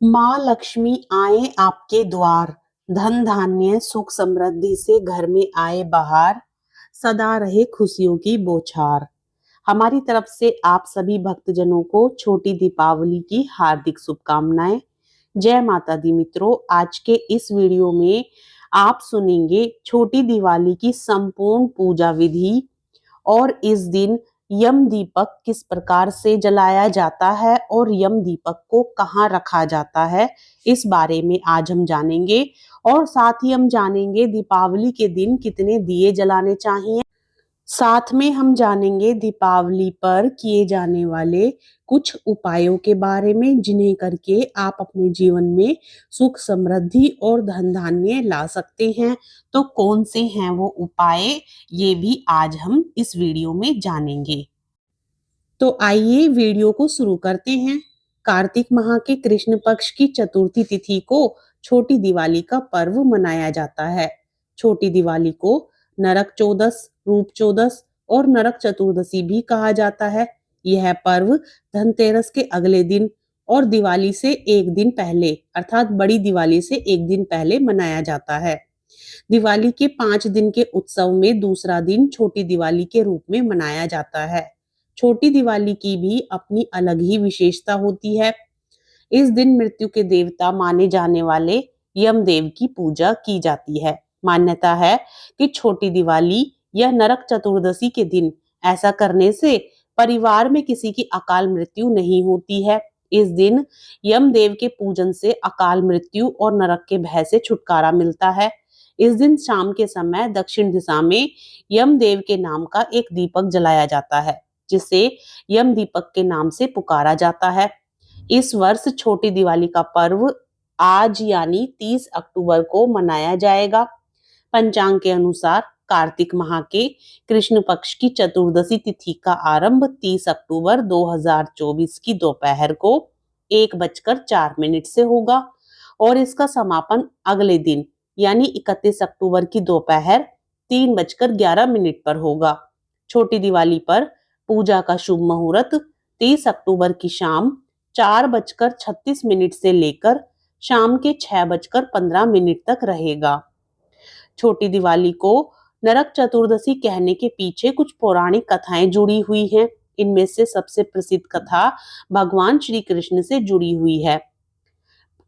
माँ लक्ष्मी आए आपके द्वार, धन धान्य सुख समृद्धि से घर में आए बहार, सदा रहे खुशियों की बौछार। हमारी तरफ से आप सभी भक्तजनों को छोटी दीपावली की हार्दिक शुभकामनाएं। जय माता दी मित्रों, आज के इस वीडियो में आप सुनेंगे छोटी दिवाली की संपूर्ण पूजा विधि और इस दिन यम दीपक किस प्रकार से जलाया जाता है और यम दीपक को कहाँ रखा जाता है, इस बारे में आज हम जानेंगे। और साथ ही हम जानेंगे दीपावली के दिन कितने दिए जलाने चाहिए। साथ में हम जानेंगे दीपावली पर किए जाने वाले कुछ उपायों के बारे में, जिन्हें करके आप अपने जीवन में सुख समृद्धि और धन धान्य ला सकते हैं। तो कौन से हैं वो उपाय, ये भी आज हम इस वीडियो में जानेंगे। तो आइए वीडियो को शुरू करते हैं। कार्तिक माह के कृष्ण पक्ष की चतुर्थी तिथि को छोटी दिवाली का पर्व मनाया जाता है। छोटी दिवाली को नरक चौदस, रूप चौदस और नरक चतुर्दशी भी कहा जाता है। यह पर्व धनतेरस के अगले दिन और दिवाली से एक दिन पहले अर्थात बड़ी दिवाली से एक दिन पहले मनाया जाता है। दिवाली के 5 दिन के उत्सव में दूसरा दिन छोटी दिवाली के रूप में मनाया जाता है। छोटी दिवाली की भी अपनी अलग ही विशेषता होती है। इस दिन मृत्यु के देवता माने जाने वाले यमदेव की पूजा की जाती है। मान्यता है कि छोटी दिवाली या नरक चतुर्दशी के दिन ऐसा करने से परिवार में किसी की अकाल मृत्यु नहीं होती है। इस दिन यमदेव के पूजन से अकाल मृत्यु और नरक के भय से छुटकारा मिलता है। इस दिन शाम के समय दक्षिण दिशा में यमदेव के नाम का एक दीपक जलाया जाता है, जिसे यम दीपक के नाम से पुकारा जाता है। इस वर्ष छोटी दिवाली का पर्व आज यानी 30 अक्टूबर को मनाया जाएगा। पंचांग के अनुसार कार्तिक माह के कृष्ण पक्ष की चतुर्दशी तिथि का आरंभ 30 अक्टूबर 2024 की दोपहर को 1:04 से होगा और इसका समापन अगले दिन यानी 31 अक्टूबर की दोपहर 3:11 पर होगा। छोटी दिवाली पर पूजा का शुभ मुहूर्त 30 अक्टूबर की शाम 4:36 से लेकर शाम के 6:15 तक रहेगा। छोटी दिवाली को नरक चतुर्दशी कहने के पीछे कुछ पौराणिक कथाएं जुड़ी हुई हैं। इनमें से सबसे प्रसिद्ध कथा भगवान श्री कृष्ण से जुड़ी हुई है।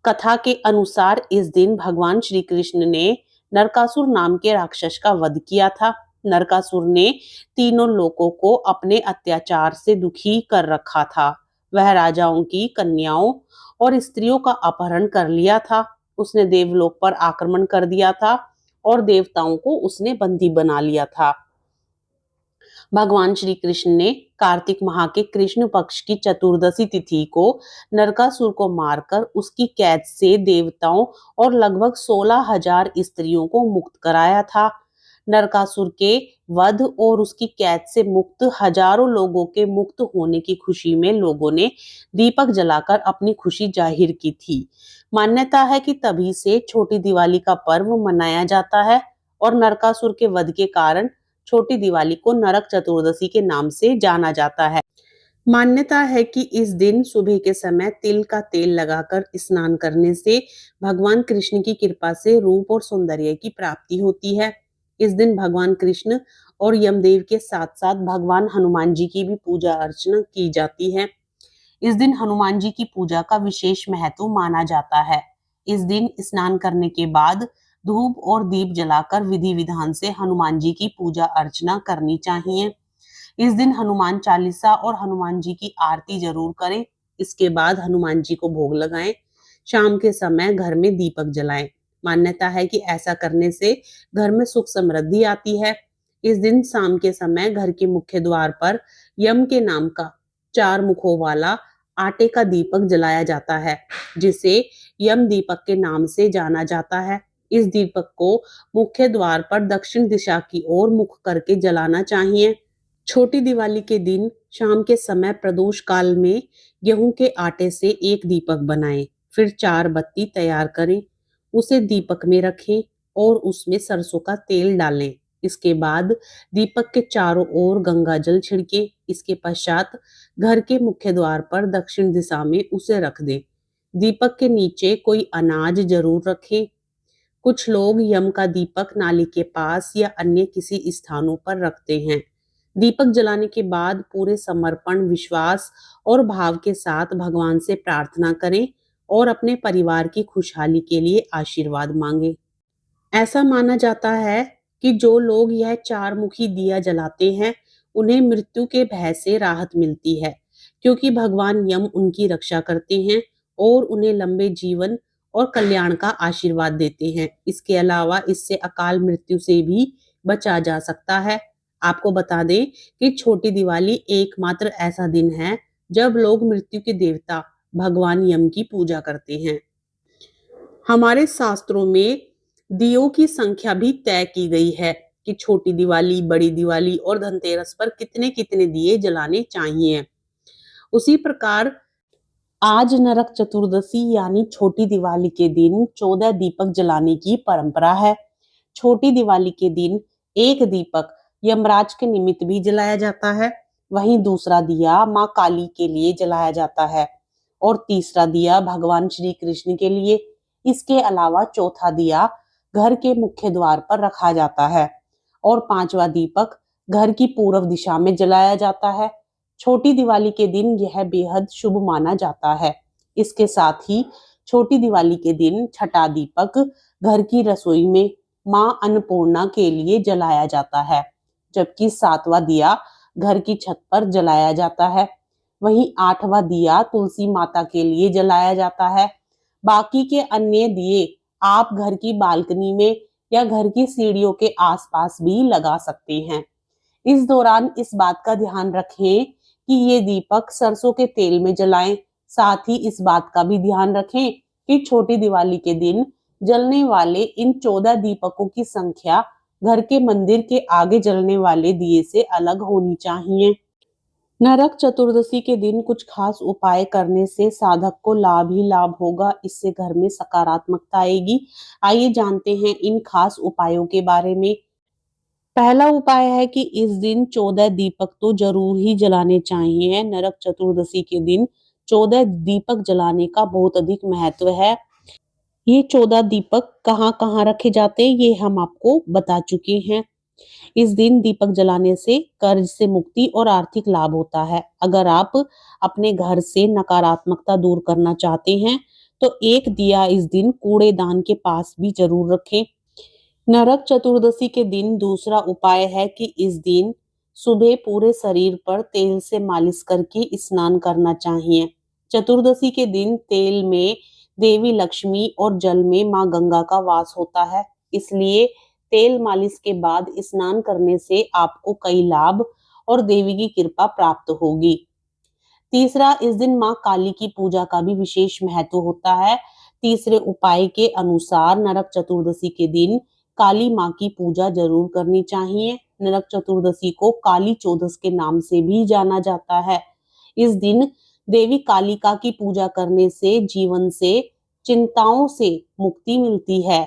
कथा के अनुसार इस दिन भगवान श्री कृष्ण ने नरकासुर नाम के राक्षस का वध किया था। नरकासुर ने तीनों लोगों को अपने अत्याचार से दुखी कर रखा था। वह राजाओं की कन्याओं और स्त्रियों का अपहरण कर लिया था। उसने देवलोक पर आक्रमण कर दिया था और देवताओं को उसने बंदी बना लिया था। भगवान श्री कृष्ण ने कार्तिक माह के कृष्ण पक्ष की चतुर्दशी तिथि को नरकासुर को मारकर उसकी कैद से देवताओं और लगभग 16,000 स्त्रियों को मुक्त कराया था। नरकासुर के वध और उसकी कैद से मुक्त हजारों लोगों के मुक्त होने की खुशी में लोगों ने दीपक जलाकर अपनी खुशी जाहिर की थी। मान्यता है कि तभी से छोटी दिवाली का पर्व मनाया जाता है और नरकासुर के वध के कारण छोटी दिवाली को नरक चतुर्दशी के नाम से जाना जाता है। मान्यता है कि इस दिन सुबह के समय तिल का तेल लगाकर स्नान करने से भगवान कृष्ण की कृपा से रूप और सौंदर्य की प्राप्ति होती है। इस दिन भगवान कृष्ण और यमदेव के साथ साथ भगवान हनुमान जी की भी पूजा अर्चना की जाती है। इस दिन हनुमान जी की पूजा का विशेष महत्व माना जाता है। इस दिन स्नान करने के बाद धूप और दीप जलाकर विधि विधान से हनुमान जी की पूजा अर्चना करनी चाहिए। इस दिन हनुमान चालीसा और हनुमान जी की आरती जरूर करें। इसके बाद हनुमान जी को भोग लगाएं। शाम के समय घर में दीपक जलाएं। मान्यता है कि ऐसा करने से घर में सुख समृद्धि आती है। इस दिन शाम के समय घर के मुख्य द्वार पर यम के नाम का 4 मुखों वाला आटे का दीपक जलाया जाता है, जिसे यम दीपक के नाम से जाना जाता है। इस दीपक को मुख्य द्वार पर दक्षिण दिशा की ओर मुख करके जलाना चाहिए। छोटी दिवाली के दिन शाम के समय प्रदोष काल में गेहूं के आटे से एक दीपक बनाएं, फिर 4 बत्ती तैयार करें, उसे दीपक में रखें और उसमें सरसों का तेल डालें। इसके बाद दीपक के चारों ओर गंगा जल छिड़के। इसके पश्चात घर के मुख्य द्वार पर दक्षिण दिशा में उसे रख दें। दीपक के नीचे कोई अनाज जरूर रखें। कुछ लोग यम का दीपक नाली के पास या अन्य किसी स्थानों पर रखते हैं। दीपक जलाने के बाद पूरे समर्पण, विश्वास और भाव के साथ भगवान से प्रार्थना करें और अपने परिवार की खुशहाली के लिए आशीर्वाद मांगे। ऐसा माना जाता है कि जो लोग यह चारमुखी दिया जलाते हैं, उन्हें मृत्यु के भय से राहत मिलती है, क्योंकि भगवान यम उनकी रक्षा करते हैं और उन्हें लंबे जीवन और कल्याण का आशीर्वाद देते हैं। इसके अलावा इससे अकाल मृत्यु से भी बचा जा सकता है। आपको बता दें कि छोटी दिवाली एकमात्र ऐसा दिन है जब लोग मृत्यु के देवता भगवान यम की पूजा करते हैं। हमारे शास्त्रों में दियों की संख्या भी तय की गई है कि छोटी दिवाली, बड़ी दिवाली और धनतेरस पर कितने कितने दिए जलाने चाहिए। उसी प्रकार आज नरक चतुर्दशी यानी छोटी दिवाली के दिन 14 दीपक जलाने की परंपरा है। छोटी दिवाली के दिन एक दीपक यमराज के निमित्त भी जलाया जाता है। वहीं दूसरा दिया माँ काली के लिए जलाया जाता है और तीसरा दिया भगवान श्री कृष्ण के लिए। इसके अलावा चौथा दिया घर के मुख्य द्वार पर रखा जाता है और पांचवा दीपक घर की पूर्व दिशा में जलाया जाता है। छोटी दिवाली के दिन यह बेहद शुभ माना जाता है। इसके साथ ही छोटी दिवाली के दिन छठा दीपक घर की रसोई में मां अन्नपूर्णा के लिए जलाया जाता है, जबकि सातवां दिया घर की छत पर जलाया जाता है। वहीं आठवां दिया तुलसी माता के लिए जलाया जाता है। बाकी के अन्य दिए आप घर की बालकनी में या घर की सीढ़ियों के आसपास भी लगा सकते हैं। इस दौरान इस बात का ध्यान रखें कि ये दीपक सरसों के तेल में जलाएं। साथ ही इस बात का भी ध्यान रखें कि छोटी दिवाली के दिन जलने वाले इन 14 दीपकों की संख्या घर के मंदिर के आगे जलने वाले दिए से अलग होनी चाहिए। नरक चतुर्दशी के दिन कुछ खास उपाय करने से साधक को लाभ ही लाभ होगा। इससे घर में सकारात्मकता आएगी। आइए जानते हैं इन खास उपायों के बारे में। पहला उपाय है कि इस दिन 14 दीपक तो जरूर ही जलाने चाहिए। नरक चतुर्दशी के दिन 14 दीपक जलाने का बहुत अधिक महत्व है। ये 14 दीपक कहाँ कहाँ रखे जाते हैं ये हम आपको बता चुके हैं। इस दिन दीपक जलाने से कर्ज से मुक्ति और आर्थिक लाभ होता है। अगर आप अपने घर से नकारात्मकता दूर करना चाहते हैं तो एक दिया इस दिन कूड़ेदान के पास भी जरूर रखें। नरक चतुर्दशी के दिन दूसरा उपाय है कि इस दिन सुबह पूरे शरीर पर तेल से मालिश करके स्नान करना चाहिए। चतुर्दशी के दिन तेल में देवी लक्ष्मी और जल में मां गंगा का वास होता है, इसलिए तेल मालिश के बाद स्नान करने से आपको कई लाभ और देवी की कृपा प्राप्त होगी। तीसरा, इस दिन मां काली की पूजा का भी विशेष महत्व होता है। तीसरे उपाय के अनुसार नरक चतुर्दशी के दिन काली मां की पूजा जरूर करनी चाहिए। नरक चतुर्दशी को काली चौदस के नाम से भी जाना जाता है। इस दिन देवी कालिका की पूजा करने से जीवन से चिंताओं से मुक्ति मिलती है।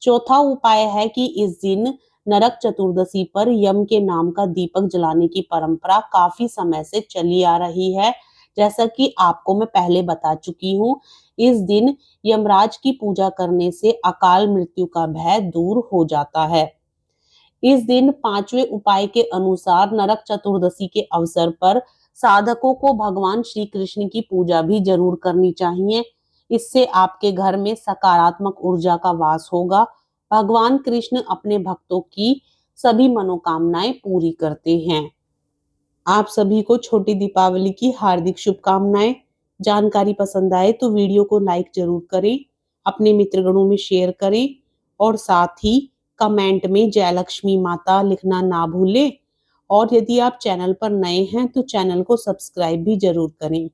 चौथा उपाय है कि इस दिन नरक चतुर्दशी पर यम के नाम का दीपक जलाने की परंपरा काफी समय से चली आ रही है। जैसा कि आपको मैं पहले बता चुकी हूँ, इस दिन यमराज की पूजा करने से अकाल मृत्यु का भय दूर हो जाता है। इस दिन पांचवें उपाय के अनुसार नरक चतुर्दशी के अवसर पर साधकों को भगवान श्री कृष्ण की पूजा भी जरूर करनी चाहिए। इससे आपके घर में सकारात्मक ऊर्जा का वास होगा। भगवान कृष्ण अपने भक्तों की सभी मनोकामनाएं पूरी करते हैं। आप सभी को छोटी दीपावली की हार्दिक शुभकामनाएं। जानकारी पसंद आए तो वीडियो को लाइक जरूर करें, अपने मित्रगणों में शेयर करें और साथ ही कमेंट में जय लक्ष्मी माता लिखना ना भूलें। और यदि आप चैनल पर नए हैं तो चैनल को सब्सक्राइब भी जरूर करें।